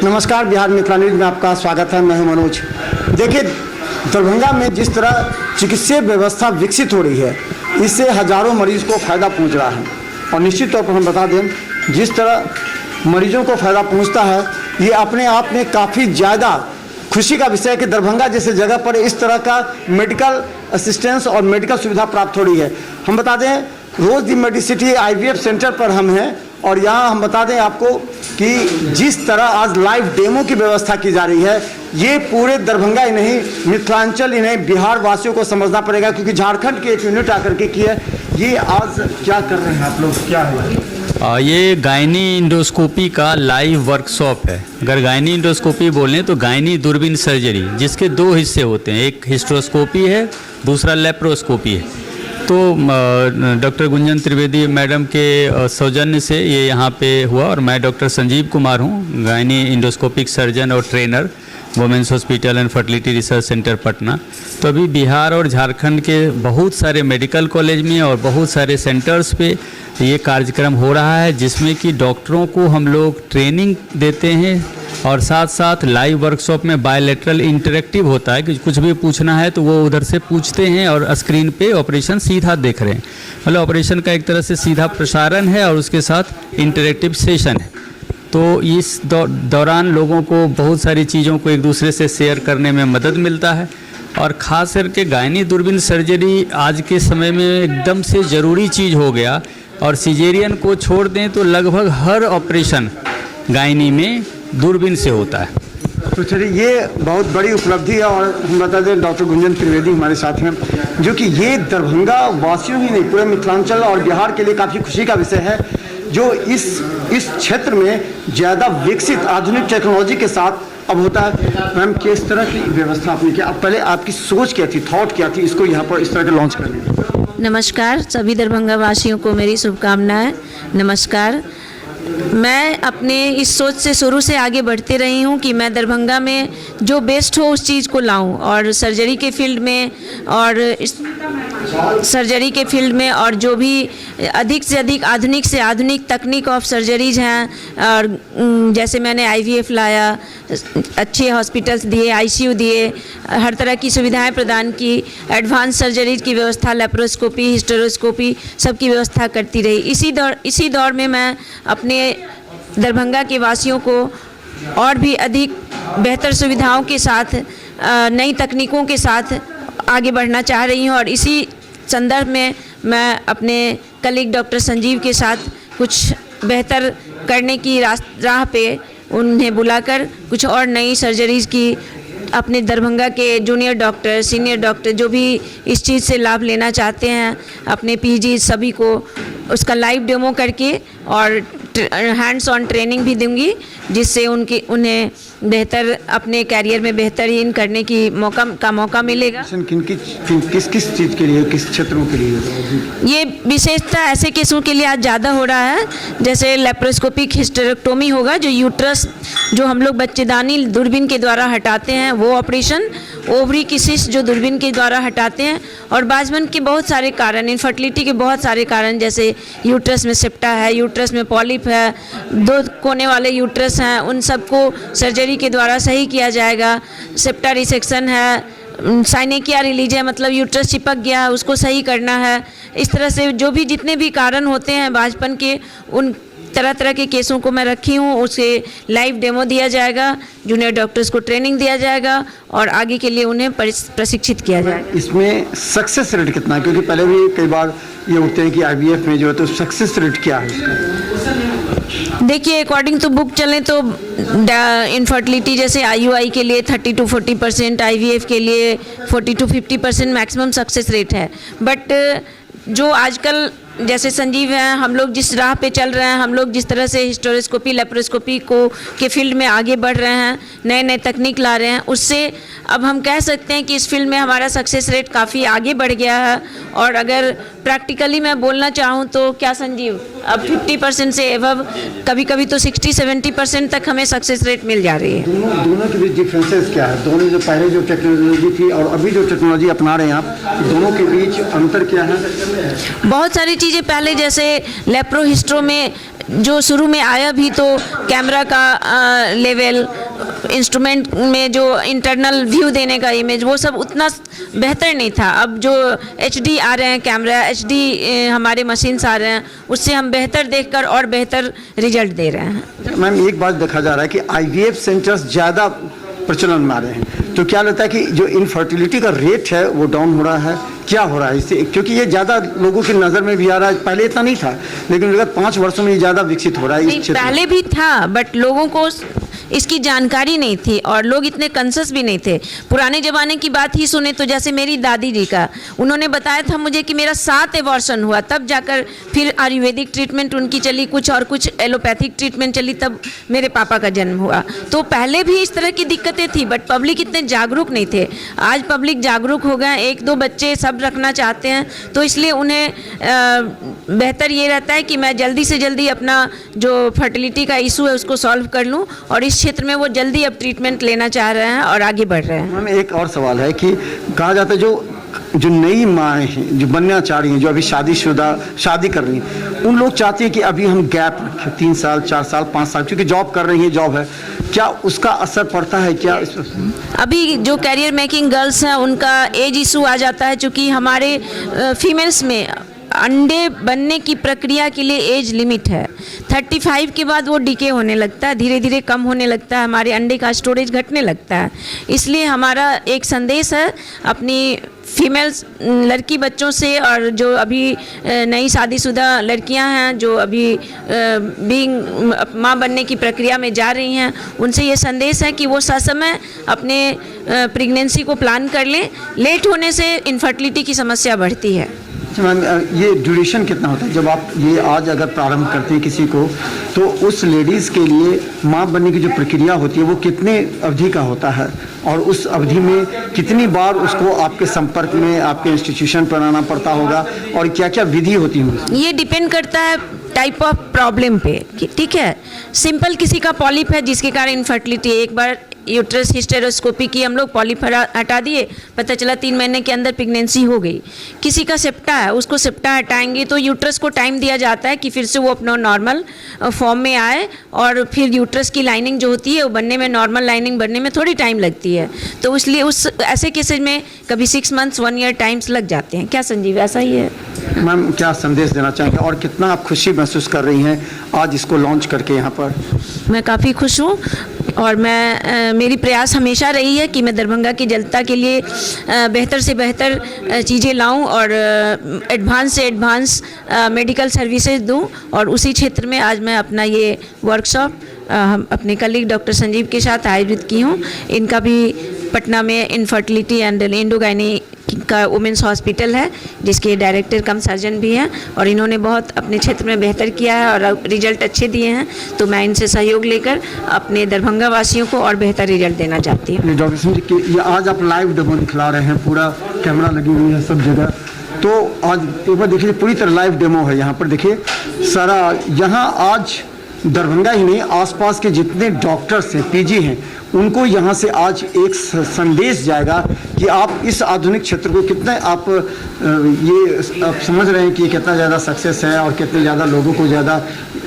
नमस्कार, बिहार मिथिला न्यूज में आपका स्वागत है। मैं हूं मनोज। देखिए, दरभंगा में जिस तरह चिकित्सीय व्यवस्था विकसित हो रही है, इससे हजारों मरीज को फ़ायदा पहुंच रहा है। और निश्चित तौर पर हम बता दें, जिस तरह मरीजों को फ़ायदा पहुंचता है, ये अपने आप में काफ़ी ज़्यादा खुशी का विषय है कि दरभंगा जैसे जगह पर इस तरह का मेडिकल असिस्टेंस और मेडिकल सुविधा प्राप्त हो रही है। हम बता दें, रोज़ दी मेडिसिटी IVF सेंटर पर हम हैं और यहाँ हम बता दें आपको कि जिस तरह आज लाइव डेमो की व्यवस्था की जा रही है, ये पूरे दरभंगा ही नहीं, मिथिलांचल ही नहीं, बिहार वासियों को समझना पड़ेगा, क्योंकि झारखंड की एक यूनिट आकर के की है। ये आज क्या कर रहे हैं आप लोग, क्या है? ये गायनी इंडोस्कोपी का लाइव वर्कशॉप है। अगर गायनी इंडोस्कोपी बोलें तो गायनी दूरबीन सर्जरी, जिसके दो हिस्से होते हैं, एक हिस्ट्रोस्कोपी है, दूसरा लेप्रोस्कोपी है। तो डॉक्टर गुंजन त्रिवेदी मैडम के सौजन्य से ये यहाँ पे हुआ और मैं डॉक्टर संजीव कुमार हूँ, गायनी इंडोस्कोपिक सर्जन और trainer, women's hospital and fertility research centre Patna. तो अभी बिहार और झारखंड के बहुत सारे मेडिकल कॉलेज में और बहुत सारे सेंटर्स पे ये कार्यक्रम हो रहा है, जिसमें कि डॉक्टरों को हम लोग ट्रेनिंग देते हैं और साथ साथ लाइव वर्कशॉप में बायलैटरल इंटरेक्टिव होता है कि कुछ भी पूछना है तो वो उधर से पूछते हैं और स्क्रीन पे ऑपरेशन सीधा देख रहे हैं। मतलब ऑपरेशन का एक तरह से सीधा प्रसारण है और उसके साथ इंटरेक्टिव सेशन है। तो इस दौरान लोगों को बहुत सारी चीज़ों को एक दूसरे से शेयर करने में मदद मिलता है। और ख़ास करके गायनी दूरबीन सर्जरी आज के समय में एकदम से ज़रूरी चीज़ हो गया। और सिजेरियन को छोड़ दें तो लगभग हर ऑपरेशन गायनी में दूरबीन से होता है। तो चलिए, ये बहुत बड़ी उपलब्धि है। और हम बता दें, डॉक्टर गुंजन त्रिवेदी हमारे साथ हैं, जो कि ये दरभंगा वासियों ही नहीं, पूरे मिथिलांचल और बिहार के लिए काफ़ी खुशी का विषय है, जो इस क्षेत्र में ज़्यादा विकसित आधुनिक टेक्नोलॉजी के साथ अब होता है। मैम, किस तरह की व्यवस्था आपने किया? अब पहले आपकी सोच क्या थी, थॉट क्या थी इसको यहाँ पर इस तरह के लॉन्च करने में? नमस्कार, सभी दरभंगा वासियों को मेरी शुभकामनाएं। नमस्कार। मैं अपने इस सोच से शुरू से आगे बढ़ते रही हूँ कि मैं दरभंगा में जो बेस्ट हो उस चीज़ को लाऊं, और सर्जरी के फील्ड में और जो भी अधिक से आधुनिक तकनीक ऑफ सर्जरीज हैं, और जैसे मैंने IVF लाया, अच्छे हॉस्पिटल्स दिए, ICU दिए, हर तरह की सुविधाएं प्रदान की, एडवांस सर्जरीज की व्यवस्था, लेप्रोस्कोपी, हिस्टेरोस्कोपी, सबकी व्यवस्था करती रही। इसी दौर में मैं अपने दरभंगा के वासियों को और भी अधिक बेहतर सुविधाओं के साथ, नई तकनीकों के साथ आगे बढ़ना चाह रही हूँ। और इसी संदर्भ में मैं अपने कलीग डॉक्टर संजीव के साथ कुछ बेहतर करने की राह पे उन्हें बुलाकर कुछ और नई सर्जरीज़ की अपने दरभंगा के जूनियर डॉक्टर, सीनियर डॉक्टर, जो भी इस चीज़ से लाभ लेना चाहते हैं, अपने PG सभी को उसका लाइव डेमो करके और हैंड्स ऑन ट्रेनिंग भी दूंगी, जिससे उन्हें बेहतर अपने कैरियर में बेहतरीन करने की मौका मिलेगा। किस चीज़ के लिए, किस क्षेत्रों के लिए? ये विशेषता ऐसे केसों के लिए आज ज़्यादा हो रहा है, जैसे लेप्रोस्कोपिक हिस्टेरेक्टोमी होगा, जो यूट्रस जो हम लोग बच्चेदानी दूरबीन के द्वारा हटाते हैं वो ऑपरेशन, ओवरी की सिस्ट जो दूरबीन के द्वारा हटाते हैं, और बाजमन के बहुत सारे कारण, इनफर्टिलिटी के बहुत सारे कारण, जैसे यूट्रस में सेप्टा है, यूट्रस में पॉलिप है, 2 कोने वाले यूट्रस हैं, उन सबको सर्जरी के द्वारा सही किया जाएगा। सेप्टा रिसेक्शन है, साइनेकिया रिलीज है, मतलब यूट्रस चिपक गया है, उसको सही करना है। इस तरह से जो भी जितने भी कारण होते हैं बाजपन के, उन तरह के केसों को मैं रखी हूँ। उसे लाइव डेमो दिया जाएगा, जूनियर डॉक्टर्स को ट्रेनिंग दिया जाएगा और आगे के लिए उन्हें प्रशिक्षित किया जाएगा। इसमें सक्सेस रेट कितना है? क्योंकि पहले भी कई बार ये होते हैं कि IVF में जो है, तो सक्सेस रेट क्या है इसका? देखिए, अकॉर्डिंग टू बुक चलें तो इनफर्टिलिटी जैसे IUI के लिए 30 to 40%, IVF के लिए 40 to 50% मैक्सिमम सक्सेस रेट है। बट जो आजकल जैसे संजीव हैं, हम लोग जिस राह पे चल रहे हैं, हम लोग जिस तरह से हिस्टेरोस्कोपी, लेप्रोस्कोपी के फील्ड में आगे बढ़ रहे हैं, नए तकनीक ला रहे हैं, उससे अब हम कह सकते हैं कि इस फील्ड में हमारा सक्सेस रेट काफ़ी आगे बढ़ गया है। और अगर प्रैक्टिकली मैं बोलना चाहूँ तो क्या संजीव, अब 50% से एबव, कभी तो 60-70% तक हमें सक्सेस रेट मिल जा रही है। दोनों के बीच डिफरेंसेस क्या है? दोनों जो पहले जो टेक्नोलॉजी थी और अभी जो टेक्नोलॉजी अपना रहे हैं आप, दोनों के बीच अंतर क्या है? बहुत सारी चीज़ें, पहले जैसे लेप्रो हिस्ट्रो में जो शुरू में आया भी तो कैमरा का लेवल, इंस्ट्रूमेंट में जो इंटरनल व्यू देने का इमेज, वो सब उतना बेहतर नहीं था। अब जो HD आ रहे हैं कैमरा, HD हमारे मशीन्स आ रहे हैं, उससे हम बेहतर देखकर और बेहतर रिजल्ट दे रहे हैं। मैम एक बात देखा जा रहा है कि IVF सेंटर्स ज़्यादा प्रचलन में आ रहे हैं, तो क्या लगता है कि जो इनफर्टिलिटी का रेट है वो डाउन हो रहा है, क्या हो रहा है इससे? क्योंकि ये ज़्यादा लोगों की नज़र में भी आ रहा है, पहले इतना नहीं था, लेकिन विगत 5 वर्षों में ये ज़्यादा विकसित हो रहा है इस क्षेत्र में। पहले भी था, बट लोगों को इसकी जानकारी नहीं थी और लोग इतने कंसस भी नहीं थे। पुराने ज़माने की बात ही सुने तो जैसे मेरी दादी जी का, उन्होंने बताया था मुझे कि मेरा 7 एबॉर्शन हुआ, तब जाकर फिर आयुर्वेदिक ट्रीटमेंट उनकी चली, कुछ और कुछ एलोपैथिक ट्रीटमेंट चली, तब मेरे पापा का जन्म हुआ। तो पहले भी इस तरह की दिक्कतें थी, बट पब्लिक इतने जागरूक नहीं थे। आज पब्लिक जागरूक हो गए, 1-2 बच्चे सब रखना चाहते हैं, तो इसलिए उन्हें बेहतर ये रहता है कि मैं जल्दी से जल्दी अपना जो फर्टिलिटी का इशू है उसको सॉल्व कर लूँ, और इस क्षेत्र में वो जल्दी अब ट्रीटमेंट लेना चाह रहे हैं और आगे बढ़ रहे हैं। मैम एक और सवाल है कि कहा जाता है जो नई माएँ हैं, जो बनना चाह रही हैं, जो अभी शादी कर रही हैं, उन लोग चाहती हैं कि अभी हम गैप रखें 3 साल, 4 साल, 5 साल, क्योंकि जॉब कर रही हैं, जॉब है, क्या उसका असर पड़ता है क्या? अभी जो कैरियर मेकिंग गर्ल्स हैं उनका एज इशू आ जाता है, चूँकि हमारे फीमेल्स में अंडे बनने की प्रक्रिया के लिए एज लिमिट है। 35 के बाद वो डीके होने लगता है, धीरे धीरे कम होने लगता है, हमारे अंडे का स्टोरेज घटने लगता है। इसलिए हमारा एक संदेश है अपनी फीमेल्स लड़की बच्चों से, और जो अभी नई शादीशुदा लड़कियां हैं जो अभी बीइंग माँ बनने की प्रक्रिया में जा रही हैं, उनसे ये संदेश है कि वो ससमय अपने प्रेगनेंसी को प्लान कर लें। लेट होने से इनफर्टिलिटी की समस्या बढ़ती है। मैम ये ड्यूरेशन कितना होता है जब आप ये आज अगर प्रारंभ करते हैं किसी को, तो उस लेडीज़ के लिए माँ बनने की जो प्रक्रिया होती है वो कितने अवधि का होता है, और उस अवधि में कितनी बार उसको आपके संपर्क में आपके इंस्टीट्यूशन पर आना पड़ता होगा, और क्या क्या विधि होती है? ये डिपेंड करता है टाइप ऑफ प्रॉब्लम पे, ठीक है। सिंपल किसी का पॉलिप है जिसके कारण इनफर्टिलिटी, एक बार यूट्रस हिस्टेरोस्कोपी की हम लोग, पॉलिप हटा दिए, पता चला 3 महीने के अंदर प्रेगनेंसी हो गई। किसी का सेप्टा है, उसको सेप्टा हटाएंगे तो यूट्रस को टाइम दिया जाता है कि फिर से वो अपना नॉर्मल फॉर्म में आए, और फिर यूट्रस की लाइनिंग जो होती है वो बनने में, नॉर्मल लाइनिंग बनने में थोड़ी टाइम लगती है, तो इसलिए उस ऐसे केसेज में कभी 6 मंथ्स 1 ईयर टाइम्स लग जाते हैं। क्या संजीव, ऐसा ही है? मैम क्या संदेश देना चाहेंगे, और कितना आप खुशी महसूस कर रही हैं आज इसको लॉन्च करके यहाँ पर? मैं काफ़ी खुश हूँ, और मेरी प्रयास हमेशा रही है कि मैं दरभंगा की जनता के लिए बेहतर से बेहतर चीज़ें लाऊं और एडवांस से एडवांस मेडिकल सर्विसेज दूं, और उसी क्षेत्र में आज मैं अपना ये वर्कशॉप हम अपने कलीग डॉक्टर संजीव के साथ आयोजित की हूँ। इनका भी पटना में इनफर्टिलिटी एंड एंडोगाइनी का वुमेंस हॉस्पिटल है, जिसके डायरेक्टर कम सर्जन भी हैं, और इन्होंने बहुत अपने क्षेत्र में बेहतर किया है और रिजल्ट अच्छे दिए हैं। तो मैं इनसे सहयोग लेकर अपने दरभंगा वासियों को और बेहतर रिजल्ट देना चाहती हूँ। डॉक्टर संजीव कि ये आज आप लाइव डेमो दिखला रहे हैं, पूरा कैमरा लगी हुई है सब जगह, तो आज एक बार देखिए पूरी तरह लाइव डेमो है यहाँ पर। देखिए सारा यहाँ आज दरभंगा ही नहीं, आसपास के जितने डॉक्टर्स हैं, PG हैं, उनको यहाँ से आज एक संदेश जाएगा कि आप इस आधुनिक क्षेत्र को कितने आप समझ रहे हैं कि कितना ज़्यादा सक्सेस है और कितने ज़्यादा लोगों को ज़्यादा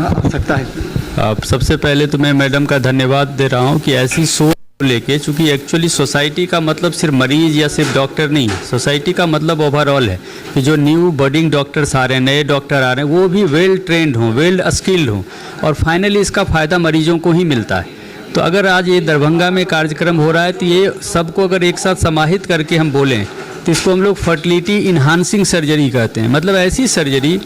आवश्यकता है। सबसे पहले तो मैं मैडम का धन्यवाद दे रहा हूँ कि ऐसी सोच लेके, चूँकि एक्चुअली सोसाइटी का मतलब सिर्फ मरीज या सिर्फ डॉक्टर नहीं, सोसाइटी का मतलब ओवरऑल है कि जो न्यू बडिंग डॉक्टर्स आ रहे हैं, नए डॉक्टर आ रहे हैं, वो भी वेल ट्रेंड हों, वेल स्किल्ड हों, और फाइनली इसका फ़ायदा मरीजों को ही मिलता है। तो अगर आज ये दरभंगा में कार्यक्रम हो रहा है तो ये सबको अगर एक साथ समाहित करके हम बोलें तो इसको हम लोग फर्टिलिटी इन्हांसिंग सर्जरी कहते हैं। मतलब ऐसी सर्जरी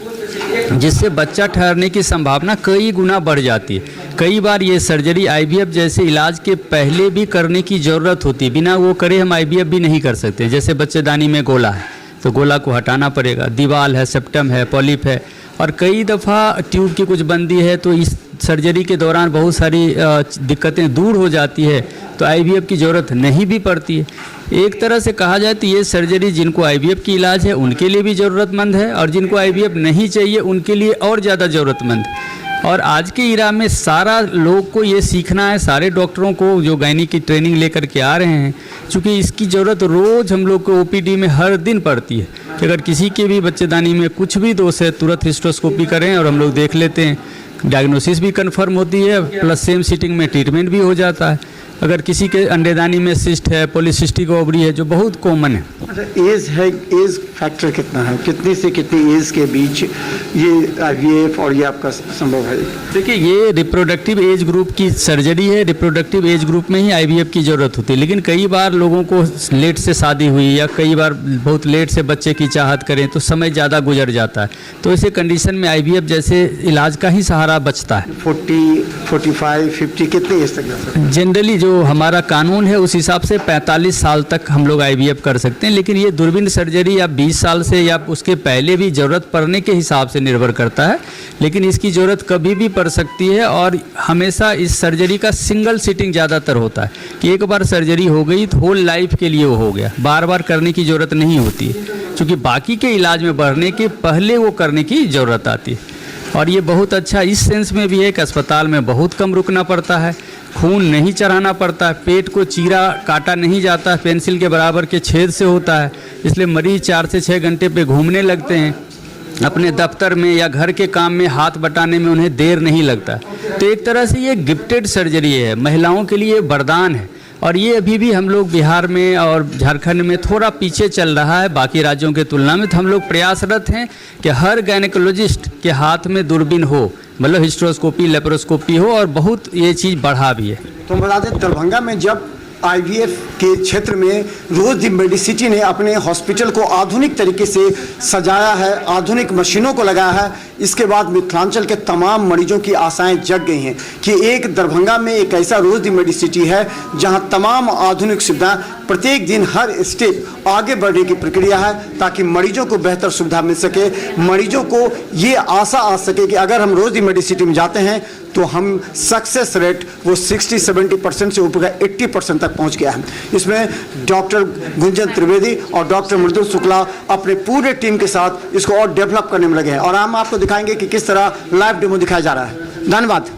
जिससे बच्चा ठहरने की संभावना कई गुना बढ़ जाती है। कई बार ये सर्जरी IVF जैसे इलाज के पहले भी करने की ज़रूरत होती है, बिना वो करे हम IVF भी नहीं कर सकते। जैसे बच्चेदानी में गोला है तो गोला को हटाना पड़ेगा, दीवाल है, सेप्टम है, पॉलिप है, और कई दफ़ा ट्यूब की कुछ बंदी है, तो इस सर्जरी के दौरान बहुत सारी दिक्कतें दूर हो जाती है, तो IVF की ज़रूरत नहीं भी पड़ती है। एक तरह से कहा जाए तो ये सर्जरी जिनको IVF की इलाज है उनके लिए भी ज़रूरतमंद है, और जिनको IVF नहीं चाहिए उनके लिए और ज़्यादा ज़रूरतमंद है। और आज के इरा में सारा लोग को ये सीखना है, सारे डॉक्टरों को जो गायनी की ट्रेनिंग लेकर के आ रहे हैं, क्योंकि इसकी ज़रूरत रोज़ हम लोग को OPD में हर दिन पड़ती है कि अगर किसी के भी बच्चेदानी में कुछ भी दोष है तुरंत हिस्टेरोस्कोपी करें और हम लोग देख लेते हैं। डायग्नोसिस भी कंफर्म होती है, प्लस सेम सिटिंग में ट्रीटमेंट भी हो जाता है। अगर किसी के अंडेदानी में सिस्ट है, पॉलीसिस्टिक ओवरी है, जो बहुत कॉमन है। अच्छा, एज है, एज फैक्टर कितना है, कितनी से कितनी एज के बीच ये आईवीएफ और ये आपका संभव है? देखिए, ये रिप्रोडक्टिव एज ग्रुप की सर्जरी है। रिप्रोडक्टिव एज ग्रुप में ही आईवीएफ की ज़रूरत होती है, लेकिन कई बार लोगों को लेट से शादी हुई या कई बार बहुत लेट से बच्चे की चाहत करें तो समय ज़्यादा गुजर जाता है, तो ऐसे कंडीशन में आईवीएफ जैसे इलाज का ही सहारा बचता है। 40, 45, 50 कितनी एज तक जा सकते हैं? जनरली जो हमारा कानून है उस हिसाब से 45 साल तक हम लोग आईवीएफ कर सकते हैं, लेकिन ये दूरबीन सर्जरी या 20 साल से या उसके पहले भी ज़रूरत पड़ने के हिसाब से निर्भर करता है। लेकिन इसकी ज़रूरत कभी भी पड़ सकती है और हमेशा इस सर्जरी का सिंगल सिटिंग ज़्यादातर होता है कि एक बार सर्जरी हो गई तो होल लाइफ के लिए वो हो गया, बार बार करने की ज़रूरत नहीं होती है, क्योंकि बाकी के इलाज में बढ़ने के पहले वो करने की ज़रूरत आती है। और ये बहुत अच्छा इस सेंस में भी है कि अस्पताल में बहुत कम रुकना पड़ता है, खून नहीं चढ़ाना पड़ता है, पेट को चीरा काटा नहीं जाता है, पेंसिल के बराबर के छेद से होता है, इसलिए मरीज 4 से 6 घंटे पे घूमने लगते हैं। अपने दफ्तर में या घर के काम में हाथ बटाने में उन्हें देर नहीं लगता। तो एक तरह से ये गिफ्टेड सर्जरी है, महिलाओं के लिए वरदान है। और ये अभी भी हम लोग बिहार में और झारखंड में थोड़ा पीछे चल रहा है बाकी राज्यों के तुलना में। तो हम लोग प्रयासरत हैं कि हर गायनेकोलॉजिस्ट के हाथ में दूरबीन हो, मतलब हिस्ट्रोस्कोपी, लेप्रोस्कोपी हो, और बहुत ये चीज़ बढ़ा भी है। तो बता दें, दरभंगा में जब आईवीएफ के क्षेत्र में रोज दी मेडिसिटी ने अपने हॉस्पिटल को आधुनिक तरीके से सजाया है, आधुनिक मशीनों को लगाया है, इसके बाद मिथिलांचल के तमाम मरीजों की आशाएं जग गई हैं कि एक दरभंगा में एक ऐसा रोज दी मेडिसिटी है जहां तमाम आधुनिक सुविधा प्रत्येक दिन हर स्टेप आगे बढ़ने की प्रक्रिया है, ताकि मरीजों को बेहतर सुविधा मिल सके, मरीजों को ये आशा आ सके कि अगर हम रोज दी मेडिसिटी में जाते हैं तो हम सक्सेस रेट वो 60-70% से ऊपर 80% तक पहुंच गया है। इसमें डॉक्टर गुंजन त्रिवेदी और डॉक्टर मृदुल शुक्ला अपने पूरे टीम के साथ इसको और डेवलप करने में लगे हैं, और हम आपको दिखाएंगे कि किस तरह लाइव डेमो दिखाया जा रहा है। धन्यवाद।